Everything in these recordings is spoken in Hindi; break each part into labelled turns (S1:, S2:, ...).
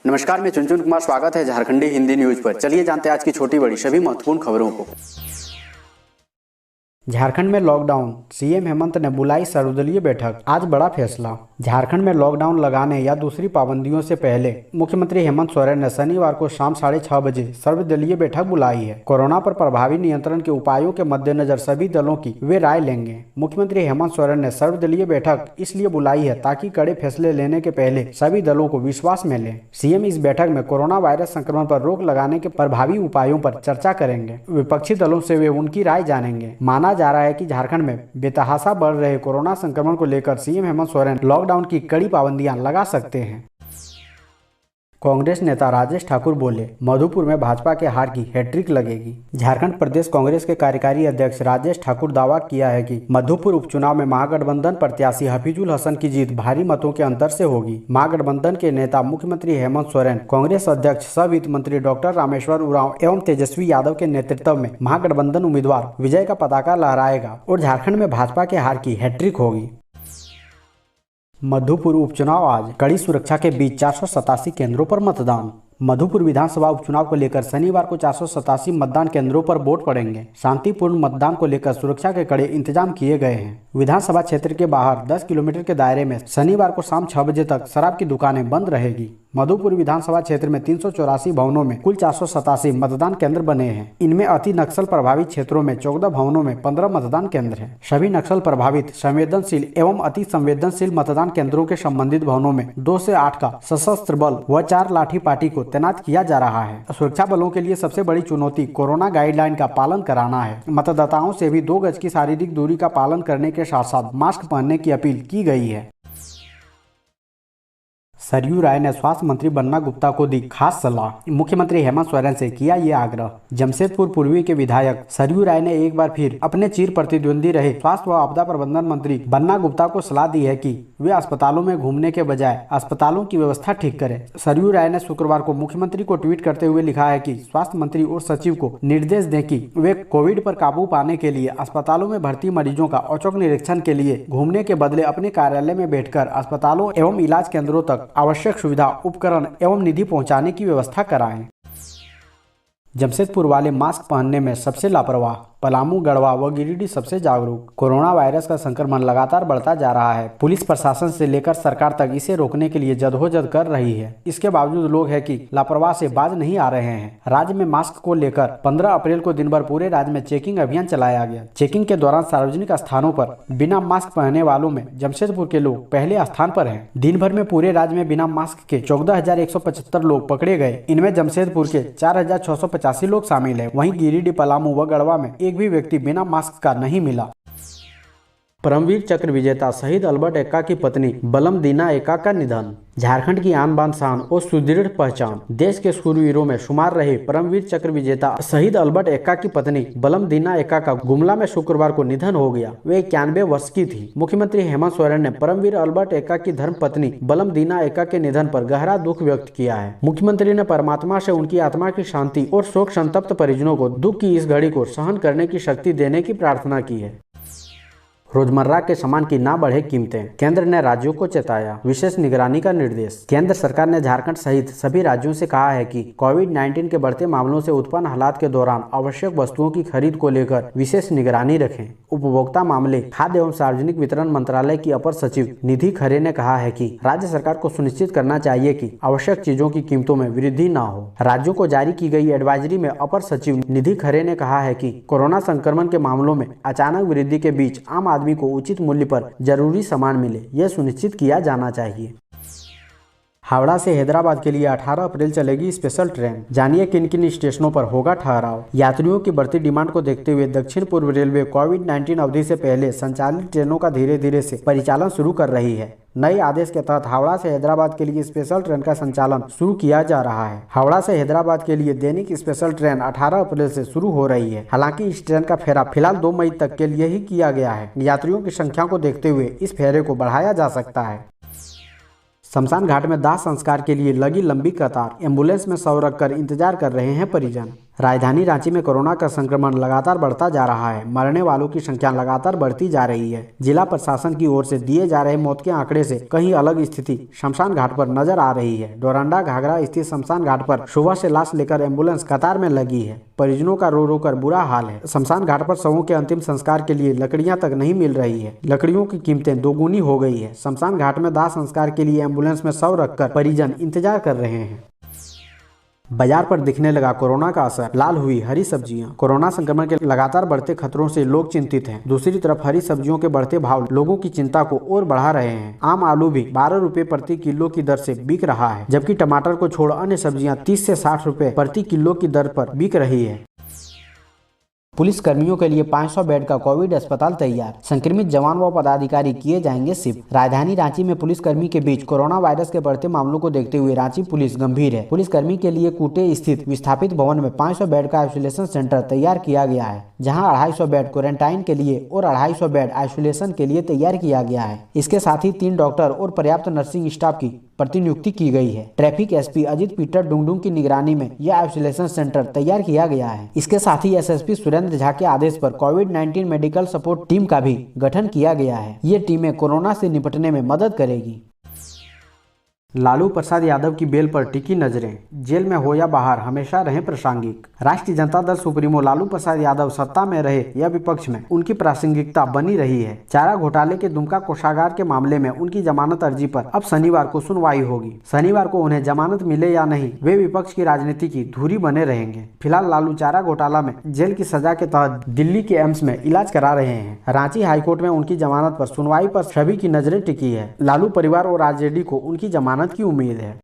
S1: नमस्कार, मैं चुनचुन कुमार। स्वागत है झारखंडी हिंदी न्यूज पर। चलिए जानते हैं आज की छोटी बड़ी सभी महत्वपूर्ण खबरों को। झारखंड में लॉकडाउन, सीएम हेमंत ने बुलाई सर्वदलीय बैठक। आज बड़ा फैसला। झारखंड में लॉकडाउन लगाने या दूसरी पाबंदियों से पहले मुख्यमंत्री हेमंत सोरेन ने शनिवार को शाम 6:30 बजे सर्वदलीय बैठक बुलाई है। कोरोना पर प्रभावी नियंत्रण के उपायों के मद्देनजर सभी दलों की वे राय लेंगे। मुख्यमंत्री हेमंत सोरेन ने सर्वदलीय बैठक इसलिए बुलाई है ताकि कड़े फैसले लेने के पहले सभी दलों को विश्वास मिले। सीएम इस बैठक में कोरोना वायरस संक्रमण पर रोक लगाने के प्रभावी उपायों पर चर्चा करेंगे। विपक्षी दलों से वे उनकी राय जानेंगे। माना जा रहा है कि झारखंड में बेतहाशा बढ़ रहे कोरोना संक्रमण को लेकर सीएम हेमंत सोरेन लॉकडाउन की कड़ी पाबंदियां लगा सकते हैं। कांग्रेस नेता राजेश ठाकुर बोले, मधुपुर में भाजपा के हार की हैट्रिक लगेगी। झारखंड प्रदेश कांग्रेस के कार्यकारी अध्यक्ष राजेश ठाकुर दावा किया है कि मधुपुर उपचुनाव में महागठबंधन प्रत्याशी हफीजुल हसन की जीत भारी मतों के अंतर से होगी। महागठबंधन के नेता मुख्यमंत्री हेमंत सोरेन, कांग्रेस अध्यक्ष सह वित्त मंत्री डॉक्टर रामेश्वर उरांव एवं तेजस्वी यादव के नेतृत्व में महागठबंधन उम्मीदवार विजय का पताका लहराएगा और झारखंड में भाजपा के हार की हैट्रिक होगी। मधुपुर उपचुनाव आज, कड़ी सुरक्षा के बीच 487 केंद्रों पर मतदान। मधुपुर विधानसभा उपचुनाव को लेकर शनिवार को 487 मतदान केंद्रों पर वोट पड़ेंगे। शांतिपूर्ण मतदान को लेकर सुरक्षा के कड़े इंतजाम किए गए हैं। विधानसभा क्षेत्र के बाहर 10 किलोमीटर के दायरे में शनिवार को शाम 6 बजे तक शराब की दुकानें बंद रहेगी। मधुपुर विधानसभा क्षेत्र में 384 भवनों में कुल 487 मतदान केंद्र बने हैं। इनमें अति नक्सल प्रभावित क्षेत्रों में 14 भवनों में 15 मतदान केंद्र हैं। सभी नक्सल प्रभावित, संवेदनशील एवं अति संवेदनशील मतदान केंद्रों के संबंधित भवनों में 2 से 8 का सशस्त्र बल व 4 लाठी पार्टी को तैनात किया जा रहा है। सुरक्षा बलों के लिए सबसे बड़ी चुनौती कोरोना गाइडलाइन का पालन कराना है। मतदाताओं से भी 2 गज की शारीरिक दूरी का पालन करने के साथ साथ मास्क पहनने की अपील की गई है। सरयू राय ने स्वास्थ्य मंत्री बन्ना गुप्ता को दी खास सलाह। मुख्यमंत्री हेमंत सोरेन से किया ये आग्रह। जमशेदपुर पूर्वी के विधायक सरयू राय ने एक बार फिर अपने चिर प्रतिद्वंदी रहे स्वास्थ्य व आपदा प्रबंधन मंत्री बन्ना गुप्ता को सलाह दी है कि वे अस्पतालों में घूमने के बजाय अस्पतालों की व्यवस्था ठीक करें। सरयू राय ने शुक्रवार को मुख्यमंत्री को ट्वीट करते हुए लिखा है कि स्वास्थ्य मंत्री और सचिव को निर्देश दें कि वे कोविड पर काबू पाने के लिए अस्पतालों में भर्ती मरीजों का औचक निरीक्षण के लिए घूमने के बदले अपने कार्यालय में बैठकर अस्पतालों एवं इलाज केंद्रों तक आवश्यक सुविधा, उपकरण एवं निधि पहुंचाने की व्यवस्था कराएं। जमशेदपुर वाले मास्क पहनने में सबसे लापरवाह, पलामू, गढ़वा व गिरिडीह सबसे जागरूक। कोरोना वायरस का संक्रमण लगातार बढ़ता जा रहा है। पुलिस प्रशासन से लेकर सरकार तक इसे रोकने के लिए जद्दोजहद कर रही है। इसके बावजूद लोग हैं कि लापरवाह से बाज नहीं आ रहे हैं। राज्य में मास्क को लेकर 15 अप्रैल को दिन भर पूरे राज्य में चेकिंग अभियान चलाया गया। चेकिंग के दौरान सार्वजनिक स्थानों पर बिना मास्क पहनने वालों में जमशेदपुर के लोग पहले स्थान पर हैं। दिन भर में पूरे राज्य में बिना मास्क के 14,175 लोग पकड़े गए। इनमें जमशेदपुर के 4,685 लोग शामिल है। वहीं गिरिडीह, पलामू व गढ़वा में एक भी व्यक्ति बिना मास्क का नहीं मिला। परमवीर चक्र विजेता शहीद अल्बर्ट एक्का की पत्नी बलम दीना एक्का का निधन। झारखंड की आन बान शान और सुदृढ़ पहचान, देश के शूरवीरों में शुमार रहे परमवीर चक्र विजेता शहीद अल्बर्ट एक्का की पत्नी बलम दीना एक्का का गुमला में शुक्रवार को निधन हो गया। वे 91 वर्ष की थी। मुख्यमंत्री हेमंत सोरेन ने परमवीर अल्बर्ट एक्का की धर्म पत्नी बलम दीना एक्का के निधन पर गहरा दुख व्यक्त किया है। मुख्यमंत्री ने परमात्मा से उनकी आत्मा की शांति और शोक संतप्त परिजनों को दुख की इस घड़ी को सहन करने की शक्ति देने की प्रार्थना की है। रोजमर्रा के सामान की ना बढ़े कीमतें, केंद्र ने राज्यों को चेताया, विशेष निगरानी का निर्देश। केंद्र सरकार ने झारखंड सहित सभी राज्यों से कहा है कि कोविड-19 के बढ़ते मामलों से उत्पन्न हालात के दौरान आवश्यक वस्तुओं की खरीद को लेकर विशेष निगरानी रखें। उपभोक्ता मामले, खाद्य एवं सार्वजनिक वितरण मंत्रालय की अपर सचिव निधि खरे ने कहा है कि राज्य सरकार को सुनिश्चित करना चाहिए कि आवश्यक चीजों की कीमतों में वृद्धि न हो। राज्यों को जारी की गई एडवाइजरी में अपर सचिव निधि खरे ने कहा है कि कोरोना संक्रमण के मामलों में अचानक वृद्धि के बीच आम आदमी को उचित मूल्य पर जरूरी सामान मिले, यह सुनिश्चित किया जाना चाहिए। हावड़ा से हैदराबाद के लिए 18 अप्रैल चलेगी स्पेशल ट्रेन। जानिए किन किन स्टेशनों पर होगा ठहराव। यात्रियों की बढ़ती डिमांड को देखते हुए दक्षिण पूर्व रेलवे कोविड-19 अवधि से पहले संचालित ट्रेनों का धीरे धीरे से परिचालन शुरू कर रही है। नए आदेश के तहत हावड़ा से हैदराबाद के लिए स्पेशल ट्रेन का संचालन शुरू किया जा रहा है। हावड़ा से हैदराबाद के लिए दैनिक स्पेशल ट्रेन 18 अप्रैल से शुरू हो रही है। हालांकि इस ट्रेन का फेरा फिलहाल 2 मई तक के लिए ही किया गया है। यात्रियों की संख्या को देखते हुए इस फेरे को बढ़ाया जा सकता है। शमशान घाट में दाह संस्कार के लिए लगी लंबी कतार, एम्बुलेंस में शव रखकर इंतजार कर रहे हैं परिजन। राजधानी रांची में कोरोना का संक्रमण लगातार बढ़ता जा रहा है। मरने वालों की संख्या लगातार बढ़ती जा रही है। जिला प्रशासन की ओर से दिए जा रहे मौत के आंकड़े से कहीं अलग स्थिति शमशान घाट पर नजर आ रही है। डोरंडा घाघरा स्थित शमशान घाट पर सुबह से लाश लेकर एम्बुलेंस कतार में लगी है। परिजनों का रो रो कर बुरा हाल है। शमशान घाट पर शवों के अंतिम संस्कार के लिए लकड़ियां तक नहीं मिल रही है। लकड़ियों की कीमतें दोगुनी हो गई है। शमशान घाट में दाह संस्कार के लिए एम्बुलेंस में शव रखकर परिजन इंतजार कर रहे हैं। बाजार पर दिखने लगा कोरोना का असर। लाल हुई हरी सब्जियां। कोरोना संक्रमण के लगातार बढ़ते खतरों से लोग चिंतित हैं। दूसरी तरफ हरी सब्जियों के बढ़ते भाव लोगों की चिंता को और बढ़ा रहे हैं। आम आलू भी 12 रुपए प्रति किलो की दर से बिक रहा है, जबकि टमाटर को छोड़ अन्य सब्जियां 30 से 60 रुपए प्रति किलो की दर पर बिक रही है। पुलिस कर्मियों के लिए 500 बेड का कोविड अस्पताल तैयार। संक्रमित जवान व पदाधिकारी किए जाएंगे शिफ्ट। राजधानी रांची में पुलिसकर्मी के बीच कोरोना वायरस के बढ़ते मामलों को देखते हुए रांची पुलिस गंभीर है। पुलिसकर्मी के लिए कूटे स्थित विस्थापित भवन में 500 बेड का आइसोलेशन सेंटर तैयार किया गया है, जहां 250 बेड क्वारंटाइन के लिए और 250 बेड आइसोलेशन के लिए तैयार किया गया है। इसके साथ ही 3 डॉक्टर और पर्याप्त नर्सिंग स्टाफ की प्रतिनियुक्ति की गई है। Traffic SP Ajit Peter Dungdung की निगरानी में यह आइसोलेशन सेंटर तैयार किया गया है। इसके साथ ही एसएसपी सुरेंद्र झा के आदेश पर कोविड-19 मेडिकल सपोर्ट टीम का भी गठन किया गया है। ये टीमें कोरोना से निपटने में मदद करेगी। लालू प्रसाद यादव की बेल पर टिकी नजरें। जेल में हो या बाहर हमेशा रहे प्रासंगिक। राष्ट्रीय जनता दल सुप्रीमो लालू प्रसाद यादव सत्ता में रहे या विपक्ष में उनकी प्रासंगिकता बनी रही है। चारा घोटाले के दुमका कोषागार के मामले में उनकी जमानत अर्जी पर अब शनिवार को सुनवाई होगी। शनिवार को उन्हें जमानत मिले या नहीं, वे विपक्ष की राजनीति की धुरी बने रहेंगे। फिलहाल लालू चारा घोटाला में जेल की सजा के तहत दिल्ली के एम्स में इलाज करा रहे हैं। रांची हाईकोर्ट में उनकी जमानत पर सुनवाई पर सभी की नजरें टिकी है। लालू परिवार और आरजेडी को उनकी जमानत की उम्मीद है।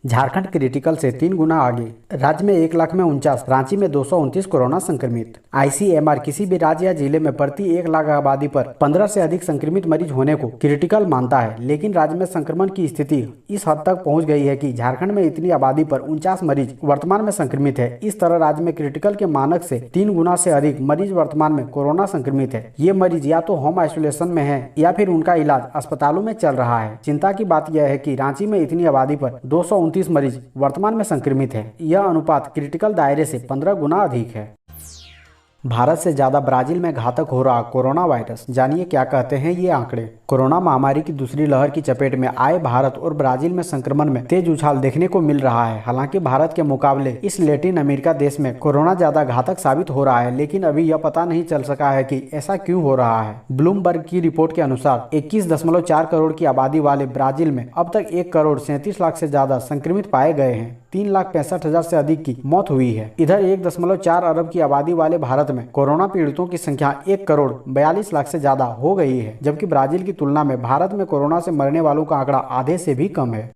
S1: झारखंड क्रिटिकल से 3 गुना आगे। राज्य में 1 लाख में 49, रांची में 229 कोरोना संक्रमित। आईसीएमआर किसी भी राज्य या जिले में प्रति 1 लाख आबादी पर 15 से अधिक संक्रमित मरीज होने को क्रिटिकल मानता है, लेकिन राज्य में संक्रमण की स्थिति इस हद तक पहुंच गई है कि झारखंड में इतनी आबादी पर 49 मरीज वर्तमान में संक्रमित है। इस तरह राज्य में क्रिटिकल के मानक से 3 गुना से अधिक मरीज वर्तमान में कोरोना संक्रमित है। ये मरीज या तो होम आइसोलेशन में है या फिर उनका इलाज अस्पतालों में चल रहा है। चिंता की बात यह है कि रांची में इतनी आबादी पर 229 मरीज वर्तमान में संक्रमित है। यह अनुपात क्रिटिकल दायरे से 15 गुना अधिक है। भारत से ज्यादा ब्राजील में घातक हो रहा कोरोना वायरस। जानिए क्या कहते हैं ये आंकड़े। कोरोना महामारी की दूसरी लहर की चपेट में आए भारत और ब्राजील में संक्रमण में तेज उछाल देखने को मिल रहा है। हालांकि भारत के मुकाबले इस लैटिन अमेरिका देश में कोरोना ज्यादा घातक साबित हो रहा है, लेकिन अभी यह पता नहीं चल सका है कि ऐसा क्यों हो रहा है। ब्लूमबर्ग की रिपोर्ट के अनुसार 21.4 करोड़ की आबादी वाले ब्राजील में अब तक 1 करोड़ 37 लाख से ज्यादा संक्रमित पाए गए हैं। 3,65,000 से अधिक की मौत हुई है। इधर 1.4 अरब की आबादी वाले भारत में कोरोना पीड़ितों की संख्या 1 करोड़ 42 लाख से ज्यादा हो गई है, जबकि ब्राजील की तुलना में भारत में कोरोना से मरने वालों का आंकड़ा आधे से भी कम है।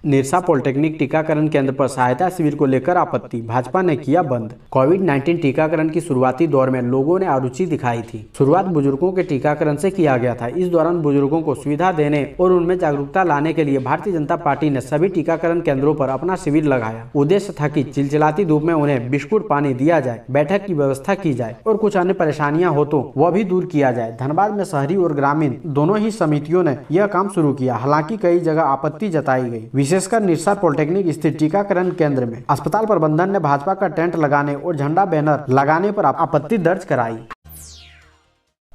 S1: निरसा पॉलिटेक्निक टीकाकरण केंद्र पर सहायता शिविर को लेकर आपत्ति, भाजपा ने किया बंद। कोविड-19 टीकाकरण की शुरुआती दौर में लोगों ने अरुचि दिखाई थी। शुरुआत बुजुर्गों के टीकाकरण से किया गया था। इस दौरान बुजुर्गों को सुविधा देने और उनमें जागरूकता लाने के लिए भारतीय जनता पार्टी ने सभी टीकाकरण केंद्रों पर अपना शिविर लगाया। उद्देश्य था कि चिलचिलाती धूप में उन्हें बिस्कुट पानी दिया जाए, बैठक की व्यवस्था की जाए और कुछ अन्य परेशानियां हो तो वह भी दूर किया जाए। धनबाद में शहरी और ग्रामीण दोनों ही समितियों ने यह काम शुरू किया। हालांकि कई जगह आपत्ति जताई गई, विशेषकर निरसा पॉलिटेक्निक स्थित टीकाकरण केंद्र में। अस्पताल प्रबंधन ने भाजपा का टेंट लगाने और झंडा बैनर लगाने पर आपत्ति दर्ज कराई।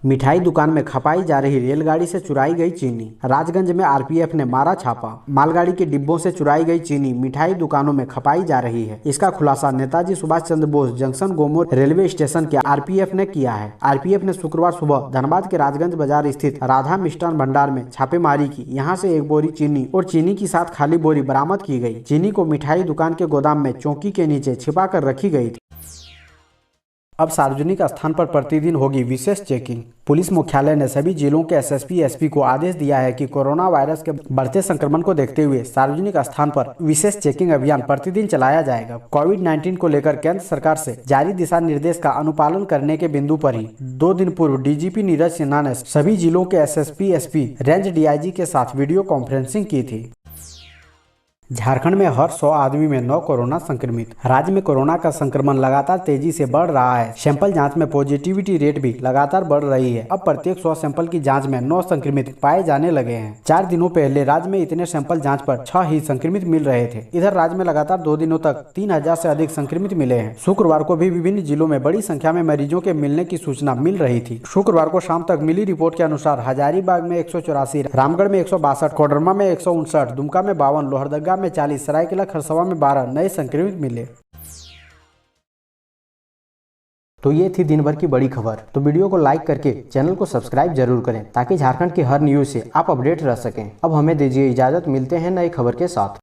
S1: मिठाई दुकान में खपाई जा रही रेलगाड़ी से चुराई गई चीनी। राजगंज में आरपीएफ ने मारा छापा। मालगाड़ी के डिब्बों से चुराई गई चीनी मिठाई दुकानों में खपाई जा रही है। इसका खुलासा Netaji Subhash Chandra Bose junction Gomoh railway station के आरपीएफ ने किया है। आरपीएफ ने शुक्रवार सुबह धनबाद के राजगंज बाजार स्थित राधा मिष्ठान भंडार में छापेमारी की। यहाँ से 1 बोरी चीनी और चीनी की साथ खाली बोरी बरामद की गई। चीनी को मिठाई दुकान के गोदाम में चौकी के नीचे छिपा कर रखी गई थी। अब सार्वजनिक स्थान पर प्रतिदिन होगी विशेष चेकिंग। पुलिस मुख्यालय ने सभी जिलों के एसएसपी एसपी को आदेश दिया है कि कोरोना वायरस के बढ़ते संक्रमण को देखते हुए सार्वजनिक स्थान पर विशेष चेकिंग अभियान प्रतिदिन चलाया जाएगा। कोविड-19 को लेकर केंद्र सरकार से जारी दिशा निर्देश का अनुपालन करने के बिंदु पर ही 2 दिन पूर्व डीजीपी नीरज सिन्हा ने सभी जिलों के एसएसपी एसपी रेंज डीआईजी के साथ वीडियो कॉन्फ्रेंसिंग की थी। झारखंड में हर 100 आदमी में 9 कोरोना संक्रमित। राज्य में कोरोना का संक्रमण लगातार तेजी से बढ़ रहा है। सैंपल जांच में पॉजिटिविटी रेट भी लगातार बढ़ रही है। अब प्रत्येक 100 सैंपल की जांच में 9 संक्रमित पाए जाने लगे हैं। 4 दिनों पहले राज्य में इतने सैंपल जांच पर 6 ही संक्रमित मिल रहे थे। इधर राज्य में लगातार 2 दिनों तक 3000 से अधिक संक्रमित मिले हैं। शुक्रवार को भी विभिन्न जिलों में बड़ी संख्या में मरीजों के मिलने की सूचना मिल रही थी। शुक्रवार को शाम तक मिली रिपोर्ट के अनुसार हजारीबाग में 184, रामगढ़ में 162, कोडरमा में 159, दुमका में 52, लोहरदगा में 40, सरायकेला खरसावां में 12 नए संक्रमित मिले। तो ये थी दिन भर की बड़ी खबर। तो वीडियो को लाइक करके चैनल को सब्सक्राइब जरूर करें ताकि झारखंड की हर न्यूज से आप अपडेट रह सकें। अब हमें दीजिए इजाजत, मिलते हैं नई खबर के साथ।